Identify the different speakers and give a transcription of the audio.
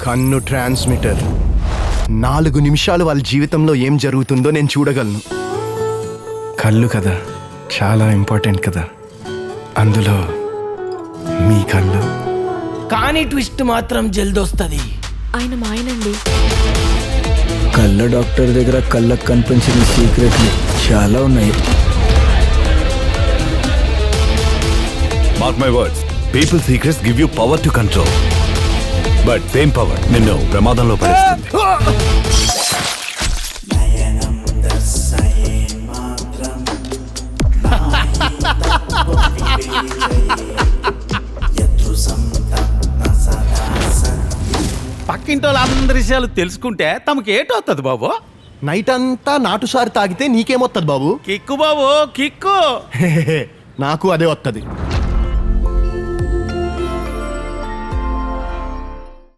Speaker 1: కన్ను ట్రాన్స్మిటర్. 4 నిమిషాలు వాళ్ళ జీవితంలో ఏం జరుగుతుందో నేను చూడగలను. కళ్ళు కదా, చాలా ఇంపార్టెంట్ కదా, అందులో మీ కళ్ళు.
Speaker 2: కానీ ట్విస్ట్ మాత్రం జల్దొస్తుంది.
Speaker 3: ఆయన మాయనండి.
Speaker 4: కళ్ళ డాక్టర్ దగ్గర కళ్ళకు కనిపించిన సీక్రెట్లు చాలా ఉన్నాయి.
Speaker 5: Mark my words, people secrets give you power to control, but same power నిన్ను ప్రమాదంలో పడేస్తుంది.
Speaker 6: పక్కింటి వాళ్ళందరి విషయాలు తెలుసుకుంటే తమకి ఏటవుతుంది బాబు?
Speaker 1: నైట్ అంతా నాటుసారి తాగితే నీకేమొత్తది బాబు?
Speaker 6: కిక్కు బాబు, కిక్కు.
Speaker 1: నాకు అదే వస్తుంది.